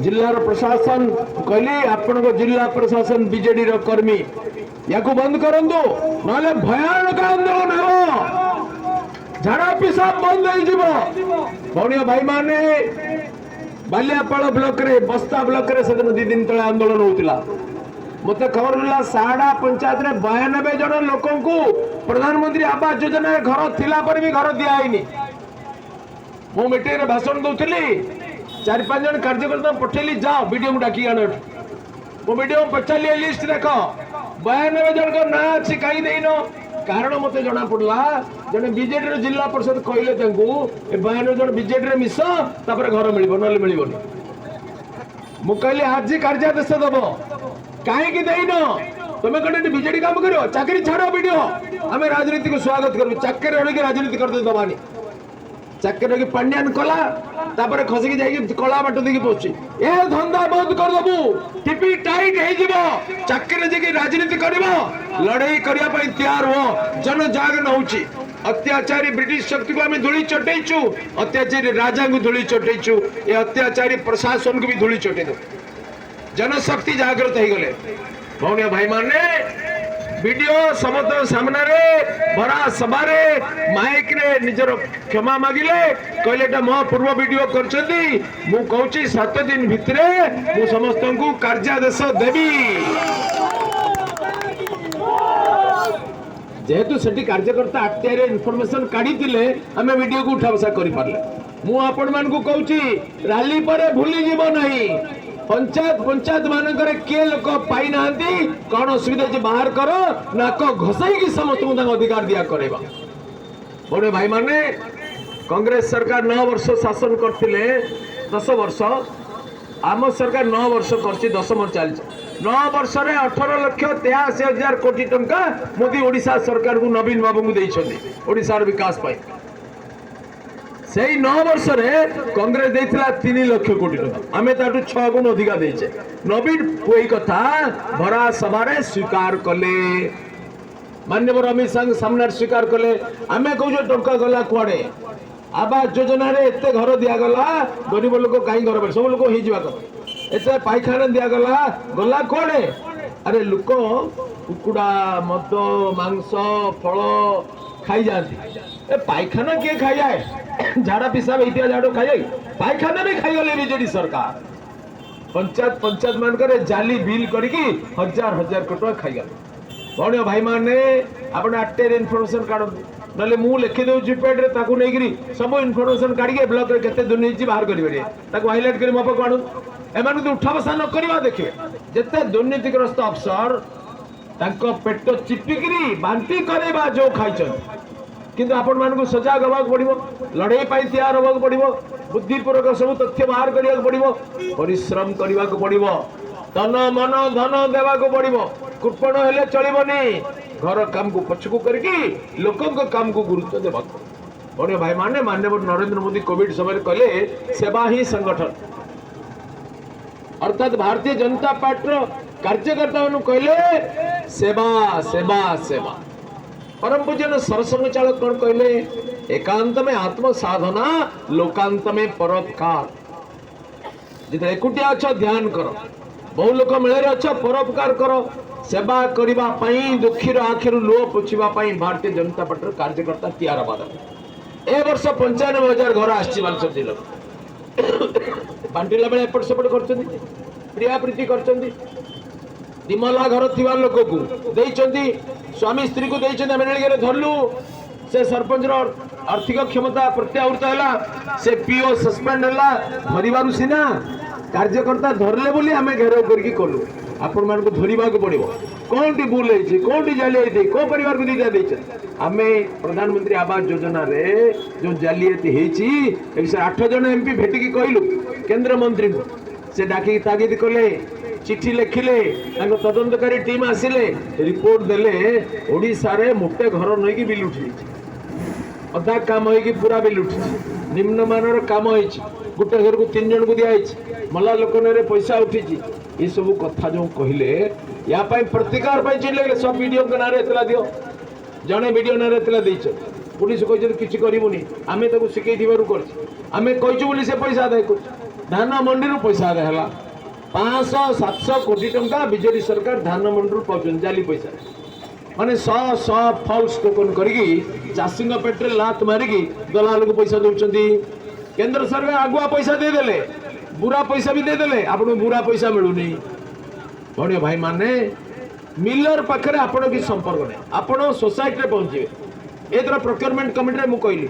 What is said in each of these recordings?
जिल्लार प्रशासन कहली आपण जिला प्रशासन बीजेडी कर्मी या बंद करंतु ना भयानक आंदोलन हो झाड़ा पिसाब बंद हो भाई माने बालियापाड़ ब्लॉक रे बस्ता ब्लॉक रे सदन 2 दिन तले आंदोलन होतिला मते खबर मिला साड़ा पंचायत रे 92 जन लोकों को प्रधानमंत्री आवास योजना घर थिला पर भी घर दिया ही मु मीटिंग रे भाषण दउथली 4-5 जन कार्यकर्ता पठेली जाओ वीडियो में डाकी आनो मु वीडियो में पचाली लिस्ट देखो 92 जन को ना अछि कहीं देइनो कारण मते जना पड़ला जने बीजेडी रे जिला परिषद कहले तंगु ए 92 जन बीजेडी रे मिस तापर घर मिलिबो नले मिलिबोनी मु कहली आज कार्यादेश दबो काहे कि देइनो तुमे कने बीजेडी काम करियो चाकरी छाड़ो वीडियो हमें राजनीति को स्वागत करबो चाकरी होने की राजनीति करते दबानी चाकरी की पांड्यान कला तापर खसिकी जाई कला बाट देखि पहुंची ए धंधा बंद कर दबु टिपी टाइट हे जिवो चाकरी जे राजनीति करबो लड़ाई करिया पई तैयार हो जन जाग न होची अत्याचारी ब्रिटिश शक्ति को हमें धूली चटेइछु अत्याचारी राजा को धूली चटेइछु ए अत्याचारी प्रशासन को भी धूली चटे दो जनशक्ति जागृत हो गले भौनिया भाई माने वीडियो समस्त सामने रे बड़ा सभा रे माइक रे निजर क्षमा मागिले कहले मो पूर्व वीडियो करछंती मु कहूची 7 दिन भितरे मु समस्त को कार्यादेश देबी जेहेतु सेठी कार्यकर्ता आत्यारे इन्फॉर्मेशन काढी दिले हमें वीडियो को उठा बसा करि पारले मु आपण मान को कहूची रैली पर भूली जीवो नहीं पंचायत मानक किए लोक पाई ना कौन असुविधा जी बाहर करो नाक घोषाई समस्त अधिकार दिया करेगा बड़े भाई माने कांग्रेस सरकार 9 वर्ष शासन करथिले 10 वर्ष आम सरकार 9 वर्ष करछि 10 वर्ष चल 9 वर्ष रे 18,83,000 कोटी टंका मोदी ओडिशा सरकार को नवीन बाबू को देइछथि ओडिशा विकास पाई से 9 वर्ष रे कांग्रेस देइथिला 3 लाख कोटी टका आमे ताटू 6 गुण अधिका देइछे नवीन कोई कथा भरा सभा रे स्वीकार कले माननीय अमित शाह सामने स्वीकार कले आमे कहू टंका गला कुआडे आवास योजना रे एते घर दिया गला गरीब लोक काई घर सब लोक हो जिवा कथा एते पाइखाना दिया गला गला कुआडे अरे लोक कुकुड़ा मद मांस फल खाई जाती ए पाइखाना किए खाई जाए झाड़ा पिसाब इतिहा झाड़ो खाई जाए पाइखाना भी खाई गले बीजेडी सरकार पंचायत मान करे जाली बिल करके हजार कोटी टका खाई गले भौनिया भाई माने आपण आटेर इन्फॉर्मेशन काढो नले मु लिखि दउ जीपेड रे ताकू नै गिरी सब इन्फॉर्मेशन काढी के ब्लॉक रे केते दुर्नीति बाहर करिवे ताकू हाईलाइट करी मप काढू एमान तो उठा बसा न करबा देखिए जते दुर्नीतिग्रस्त अफसर तांको पेट चिपिकरी बांटी करेबा जो खाइछन किंतु आपण मान को सजाग होगा पड़ो लड़ाई पाई तैयार होगा पड़ो बुद्धिपूर्वक सब तथ्य बाहर करिया पड़ो परिश्रम करने को पड़ो तन मन धन देवा पड़ो कृपण हेले चलबनी घर काम को पछकू करके लोकों को काम को गुरुत्व देवा बड़े भाई माने माननीय नरेंद्र मोदी कोविड समय कले सेवा ही संगठन अर्थात भारतीय जनता पार्टी कार्यकर्ता कहले सेवा सेवा सेवा परम पूजन सरसंघ चालक कौन कहले एकांत में आत्म साधना लोकांत में परोपकार जिते एकुटिया अच्छा ध्यान करो बहु लोक मेले अच्छा परोपकार करो सेवा करबा पई दुखीर आखिर लुह पोछिबा पई भारतीय जनता पार्टी कार्यकर्ता तैयार बाद ए वर्ष 95,000 घर आछि बालसर जिला बांटिला बेले एपट सेपट करछन्ती प्रिया प्रीति करछन्ती दिमला घर थिबा लोक को देइछन्ती स्वामी स्त्री को देइछन्ती हम नेगरे धरलु से सरपंच रो आर्थिक क्षमता प्रत्यावृत हैला से पीओ सस्पेंड हैला धरिबारु सिना कार्यकर्ता धरले बोली हमें घेराव करके कलु आपण मान को धरिबा को पड़िबो कोनटी भूल है कोनटी जालियाती को परिवार को दिया देछ हमें प्रधानमंत्री आवास योजना रे जो जालियाती हेची 108 जन एमपी भेटिकी कहलु केंद्र मंत्री को से डाकी तागिद कले चिठी लिखिले तदंतकारी टीम आसिले रिपोर्ट देले ओडिशा रे मोटे घर नहीं कि बिल उठी अधा काम हो कि पूरा बिल उठी निम्न मानर काम हो गोटे घर को 3 जन को दिया मला लोक पैसा उठी ये सब कथा जो कहले या प्रतिकार चिल्ले सब वीडियो के नारे एतला दियो जने वीडियो नारे एतला देछ पुलिस कहछ किछि करिवुनी आमे ताको सिकै दिबारु करछ आमे कहछु बोली से पैसा आदाय करछ धान मंडी पैसा आदाय है 500-700 कोटी टंका बीजेडी सरकार धान मंडी पाँच जाली पैसा माने 100 फल्स टोकन करके चाषी पेटे लात मारिकी दलाल को पैसा दौरान केंद्र सरकार आगुआ पैसा देदेले बुरा पैसा भी देदेले आपको बुरा पैसा मिलूनी भाई भाई माने मिलर पाखे आपण कि संपर्क नहीं आपण सोसाइटी पहुंचे एथर प्रोक्योरमेंट कमिटी में कहली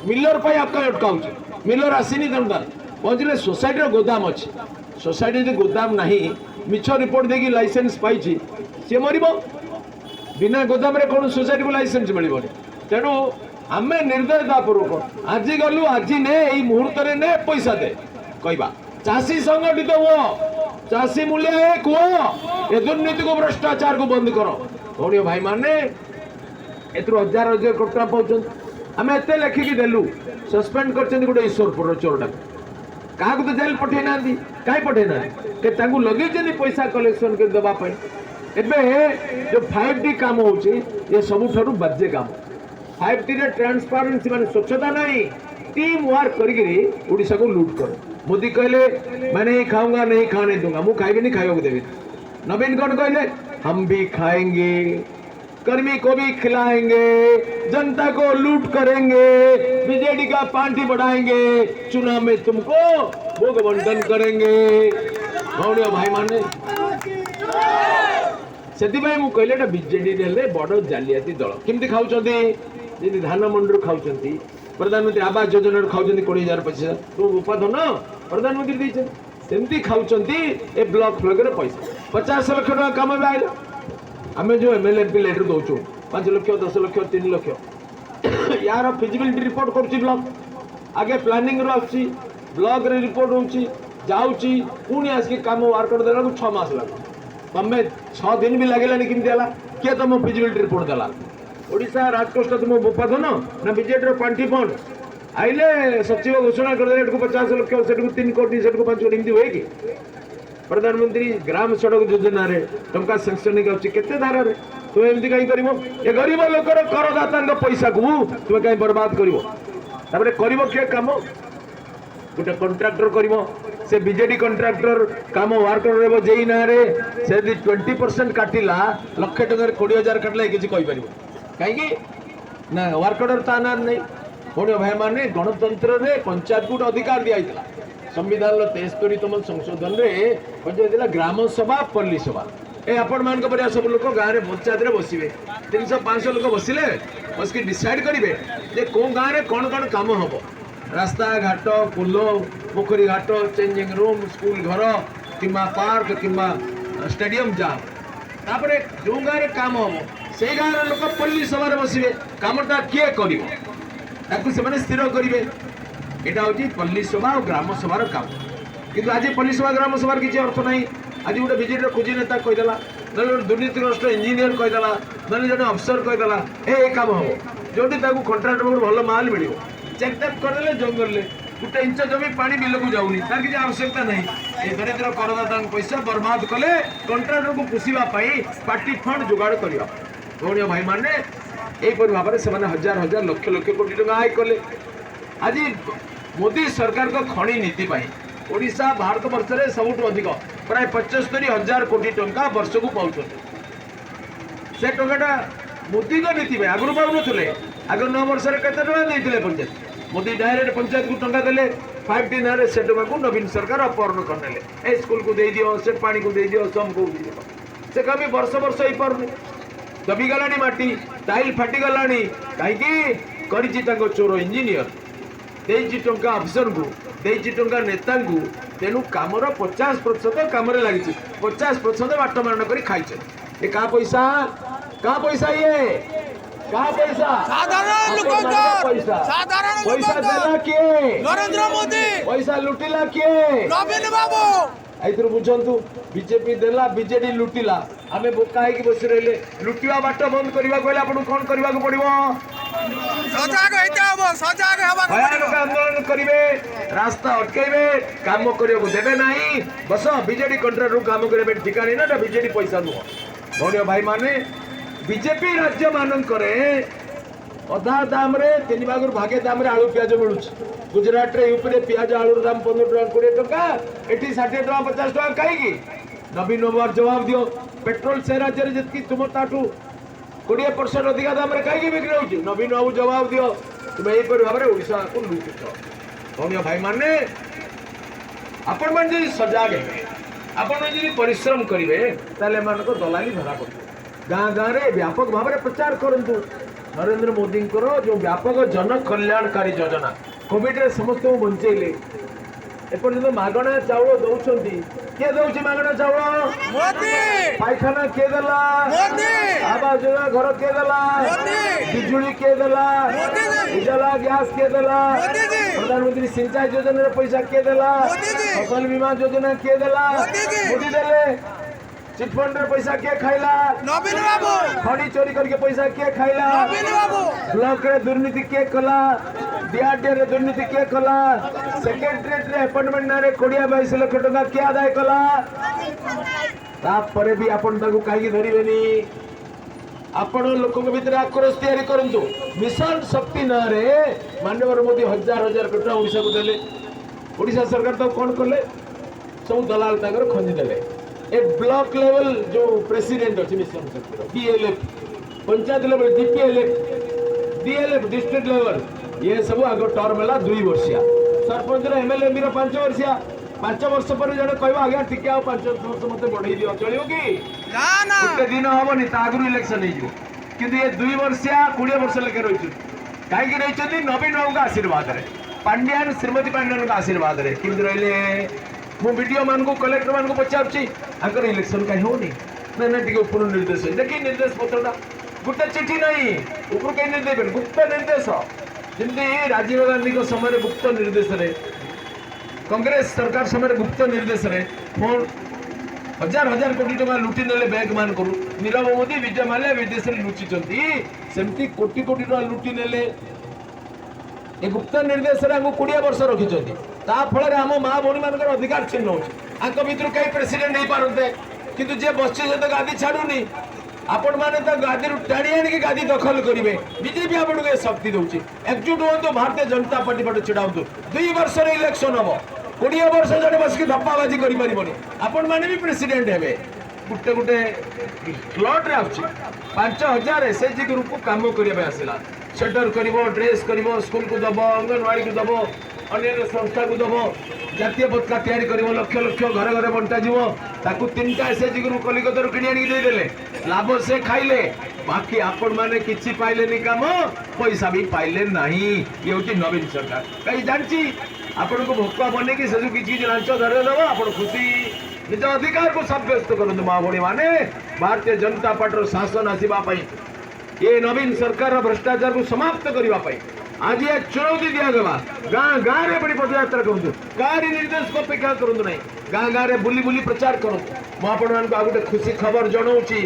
मिलर अटकाऊ मिलर आसनी दरकार पहुंचले सोसाइटी गोदाम अच्छी सोसाइटी गोदाम ना मिछ रिपोर्ट देखिए लाइसेंस पाई सी मर बिना गोदाम रे कौन सोसाइटी को लाइसेंस मिल तेणु आम निर्दयतापूर्वक आज गलु आज ने यही मुहूर्त ने पैसा दे कहवा चाषी संगठित हुआ चाषी मूल्य एक हुआ दुर्नीति को भ्रष्टाचार को बंद करो भाई भाई माने एथर हजार हजार कोटी टका पाउछन आम एत लिखिकी देलु सस्पेंड कर गोटे ईश्वरपुर चोरटा क्या तो जेल पठे ना कहीं पठे ना लगे पैसा कलेक्शन कर देवाई एबे जो 5T काम होची ये सबुठारु बाज्य काम 5T रे ट्रांसपेरेंसी माने स्वच्छता नहीं टीम वर्क करके ओडिशा को लूट करो मोदी कहले मैं नहीं खाऊंगा नहीं खाने दूंगा मुझे खाएगी नहीं खाइयो देवी नवीन कौन कहले हम भी खाएंगे कर्मी को भी खिलाएंगे जनता को लूट करेंगे बीजेडी का पार्टी बढ़ाएंगे चुनाव में तुमको भोग बंटन करेंगे भाई माने से कहले बीजेडी बड़ जालियाती दल केमती खाऊँ धान मंडी खाऊँ प्रधानमंत्री आवास योजना खाऊँ 20,000 पैसा तुम उपाधन प्रधानमंत्री दीचे सेमती खाऊँ ए ब्लॉक फ्लॉक पैसा 50 लाख टका कम भी आए आम जो एमएलए एमपी लेटर दौचु 5 लाख 10 लाख 3 लाख यार फिजिबिलिटी रिपोर्ट कर ब्लॉक आगे प्लानिंग आसी ब्लॉक रे रिपोर्ट होची जाऊची पुणी आसिक काम वर्कआउट देला 6 मास लगे तमें 6 दिन भी लगे किमती किए तुम फिजिबिलिटी रिपोर्ट देला ओडिशा राजकोष तुम उपाधन ना बीजेडी पांठी फंड आइले सचिव घोषणा कर 50 लाख से 3 कोटी से 5 कोटी एमती हुए कि प्रधानमंत्री ग्राम सड़क योजना रे टंका सैंक्शन केते धारा रे तुम एमती कहीं कर ये गरीब लोकर करदाता पैसा को तुम कहीं बर्बाद कर काम गोटे कंट्राक्टर कर से बीजेडी कंट्राक्टर काम वर्कर रही जेई ना से 20% काटिला लक्षे टकर 20,000 काटला किसी कहीपर कहीं ना वर्कर ता ना नहीं पुण्य भाई माने गणतंत्र रे पंचायत को अधिकार दिया संविधान 73तम संशोधन रे पंचायत ग्राम सभा पल्ली सभा ए आपण मान पर सब लोग गाँव में पंचायत रे बसवे 300-500 लोग बसिले बस डिसाइड करेंगे जे कौ गाँव में कौन कौन काम हम रास्ता घाट पुल पोखरी घाट चेंजिंग रूम स्कूल घर कि पार्क कि स्टेडियम जा तापर जो गाँव में काम हम से गाँव लोक पल्ली सभा बसवे कामटा किए कर स्थिर करेंगे यहाँ हूँ पल्ली सभा और ग्राम सभार काम किंतु आज पल्ली सभा ग्राम सभार किसी अर्थ ना आज गोटे बीजेडी खोजी नेता कहीदेला ना दुर्नीतिग्रस्त इंजीनियर कहीदेला ना जो अफसर कहीदेला ए काम हम जो कंट्राक्टर भल माल मिल चेकटेक करदे जंगल में 1 इंच जमी पानी बिल को जाऊनी तार किसी आवश्यकता नहीं दरिद्र करदाता पैसा बर्बाद कले कंट्राक्टर को पोषापी पार्टी फंड जोगाड़ करवा भाई भाई माने यहीपर भाव में हजार हजार लक्ष लक्ष कोटी टका आय कले आज मोदी सरकार को खनि नीति ओडिशा भारत वर्ष में सबुठ अधिक प्राय 75,000 कोटी टंका वर्ष को पाँच से टंका मोदी को नीति आगुरी पाऊन आगे 9 वर्ष में केते टका देते पंचायत मोदी डायरेक्ट पंचायत को टंका देले 5T ना से टका को नवीन सरकार अपहरण करने ए स्कूल को दे दियो से पानी को दे दियो सम को दे दियो से कमी वर्ष वर्ष हो पारनी दबी गलानी माटी टाइल फाटी गलानी कहीं करिछि तांको चोर इंजीनियर देइछि टंका अफसर को देइछि टंका नेता को तेणु कामर 50% काम लगी 50% बाट मारण कर खाई ये का पैसा ये का पैसा साधारण लोक पैसा देला किए नरेंद्र मोदी पैसा लुटिला किए नवीन बाबू आइथर बुझंतु बीजेपी देला बीजेडी लुटिला आमे बोका है कि बस रहले लुटिवा बाट बंद करबा कहले आपन कोन करबा को पड़िबो सजाग हेते हबो सजाग हेबा को भयानक आंदोलन करिवे रास्ता अटकेबे काम करियो को देबे नाही बस बीजेडी कंट्रोल काम करिवे ठिकानी ना बीजेडी पैसा नु भाई भाई माने बीजेपी राज्य मान करे अधा दाम रे 3 भाग भागे दाम रे आलू प्याज मिलू गुजरात रे यूपी रे प्याज आलू दाम 15 टका 20 टका एठी 60 टका 50 टका कहीं नवीन बार जवाब दियो पेट्रोल से राज्य रे जतकी तुम ताठू 20% अधिक दाम रे कहीं बिक्री होची नवीन बाबू जवाब दियो तुम एही पर भाबरे ओडिसा को लुटुछ कोनिया भाई माने आपण मन जे सजाग है आपण जे परिश्रम करिवे ताले मान को दलाली धरा कर गाँ गाँ रे व्यापक भाव में प्रचार करंतु नरेंद्र मोदी जो व्यापक जन कल्याणकारी योजना कोविड रे समस्त बंचेले एपर्यंत मागणा चाउल दौरान किए दौर मागणा चाउल मोदी पायखाना किए देला मोदी आवास योजना घर किए देला बिजुली किए देला उजाला गैस किए देला प्रधानमंत्री सिंचाई योजना रे पैसा किए देला फसल बीमा योजना किए देला मोदी देले चिटफंड रे पैसा के खाइला नवीन बाबू खड़ी चोरी करके पैसा के खाइला नवीन बाबू ब्लॉक रे दुर्नीति के कला डीआरडीए रे दुर्नीति के कला सेक्रेटरीट रे अपॉइंटमेंट ना रे 22 लाख टका के आदाय कला तापरे भी आपण ताकू काई धरिबेनी आपण लोक भीतर आक्रोश तैयारी करंतु मिशन शक्ति ना रे माननीय मोदी हजार हजार कोटी ओडिसा को देले ओडिसा सरकार तो कोन करले सब दलाल ताकर खंजी देले ए ब्लॉक लेवल जो प्रेसिडेंट अच्छे मिशन शक्ति DLF panchayat level DLF district level ये सब आग टर्म है 2 वर्षिया सरपंच एमएलए भी 5 वर्षिया 5 वर्ष पर जड़े कह आज्ञा टिके आ 5 वर्ष मत बढ़ई दियो चलियो कि गोटे दिन हमनी आगु इलेक्शन हो कि ये 2 वर्षिया 20 वर्ष लेके रही कहीं रही नवीन बाबू का आशीर्वाद रे पांड्यान श्रीमती पांड्यान का आशीर्वाद रे कि रही मु वीडियो मान को कलेक्टर मान को पचारछि आकर इलेक्शन कहीं होनी ना ना टिके ऊपर निर्देश देखी निर्देश पत्रटा गोटे चिठी नहीं ऊपर कहीं नहीं देबे गुप्त निर्देश जिंदे राजीव गांधी को समय गुप्त निर्देश रे कांग्रेस सरकार समय गुप्त निर्देश रे फोन हजार हजार कोटी टका लुटी नेले बैंक मान करू नीरव मोदी विजय माल्या विदेश रे लुचि चंती सेमती कोटी कोटी टका लुटी नेले ए गुप्त निर्देश रे 20 वर्ष रखिचंती ता फल आम माँ भौणी मान अधिकार छिन्न हो भितर कई प्रेसिडेंट नहीं पारते किंतु जे बच्चे तो गादी छाड़ूनी आपण मैंने तो गादी टाणी आणिक गादी दखल करेंगे बीजेपी आपको ये शक्ति दूसरी एकजुट हूँ भारतीय जनता पार्टी पटे छिड़ा 2 वर्ष इलेक्शन हम 20 वर्ष जड़े बसिक धप्पाबाजी कर आपण मैंने भी प्रेसिडेंट हे गोटे गोटे प्लट रे आछी 5000 एसएचजी ग्रुप को काम करने आसला शेटर कर ड्रेस कर स्कूल को दब अंगनवाड़ी को दब अन्य संस्था को दब जातीय पताका तैयारी कर लक्ष लक्ष घर घर बंटा ताकू 3टा एसएचजी ग्रुप कलिकता किणी आनिक देदेले लाभ से खाइले बाकी आपण माने किछि पाइले काम पैसा भी पाइले नहीं ये होची नवीन सरकार कहीं जानची आपण को भोका बने कि से किछि लांच धरे दबो आपण खुशी निज अधिकार को सब्यस्त करंतु मां भणी माने भारतीय जनता पार्टी शासन आसीबा पई ये नवीन सरकार भ्रष्टाचार को समाप्त करबा पई आज ये चुनौती दिया गवा गाँ गाँ रे बड़ी पदयात्रा करूँ गाड़ी निर्देश को अपेक्षा करूँ नहीं गाँ गाँ रे बुली बुली प्रचार करूँ मुझे गोटे खुशी खबर जनाऊँगी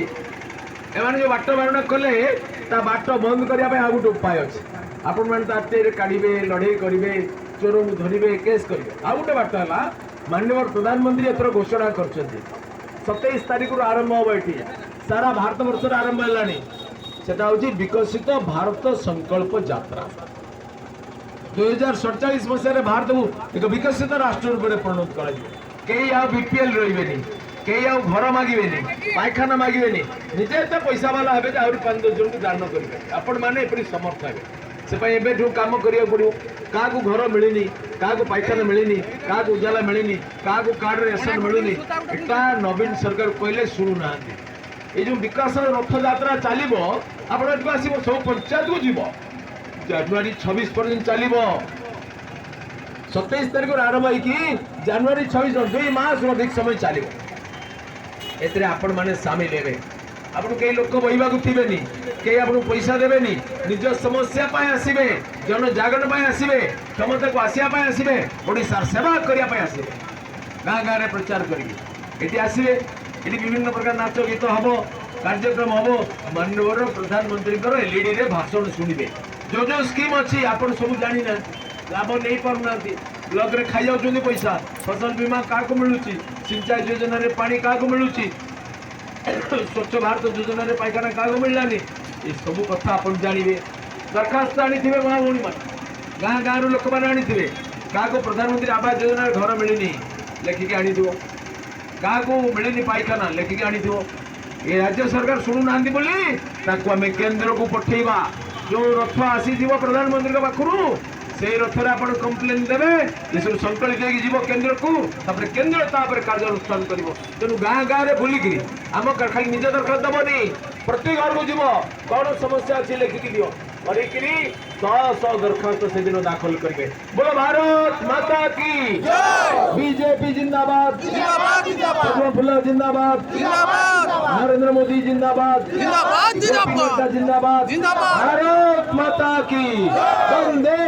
एम जो बाट बारण कले बाट बंद करने आ गोटे उपाय अच्छे आपण मैंने आटे काढ़े लड़े करेंगे चोर को धरवे केस करेंगे आ गोटे बाट है माननीय प्रधानमंत्री एथर घोषणा कर 27 तारीख आरंभ हम ये सारा भारत वर्ष आरंभ है विकसित भारत संकल्प यात्रा 2047 मसीह भारत को एक विकसित राष्ट्र रूप में परिणत कर कई आ बीपीएल रही कई आ घर मागे पायखाना मागे निजे तो पैसा वाला हे आहरी 5-10 जन को दान करेंगे आपण मैंने एपरी समर्थ हे से कम करा पड़ो क्या घर मिलनी क्या पायखाना मिलनी क्या उजाला मिलनी क्या कार्ड रेशन मिलूनी एटा नवीन सरकार कहले शुणुना ये जो विकास रथ यात्रा चलो आप आसो सब पंचायत को जीव जनवरी 26 पर्यटन चलो 27 तारीख आरंभ हो जनवरी 26 2 मास अधिक समय चलो ए आपण मैंने सामिल हे आपको कई लोक बहवा थे कई आपको पैसा देवे निज समस्या आसवे जन जागरण आसवे क्षमता को आसवाई आसवे ओडिशा सेवा करने आसवे गाँ गाँव में प्रचार करेंगे आसवे ये विभिन्न प्रकार नाच गीत हम कार्यक्रम हम माननीय प्रधानमंत्री एलईडी रे भाषण शुणवे जो जो स्कीम अच्छी आप सब जानी ना लाभ नहीं पारना ब्लॉक रे खाई जाऊँ पैसा फसल बीमा क्या मिलूँ सिंचाई योजना रे पानी क्या मिलूँ स्वच्छ भारत योजना रे पायखाना क्या मिललानी ये सब कथा आप जानवे दरखास्त आनी माँ भौणी मान गाँ गाँव लोक मैंने आनी क्या प्रधानमंत्री आवास योजना घर मिलनी लेखिकी आनी क्या मिलनी पाइखाना लेखिकी आनी ये राज्य सरकार शुणुना आम केन्द्र को पठेवा जो रथ आसी प्रधानमंत्री पाखु से रथर आप कंप्लेन देवे ये सब संकलित जीव केन्द्र को केन्द्र कार्यानुष्ठान कर तेणु गाँ गाँव में बुलिकी आम खाली निज दरखास्त दबनी प्रति घर को जीव कौन समस्या अच्छी लेखिकी दियो करी 100 दरखास्त से दिन दाखल करेंगे। बोलो भारत माता की बीजेपी जिंदाबाद फुला जिंदाबाद नरेंद्र मोदी जिंदाबाद जिंदाबाद भारत माता की वंदे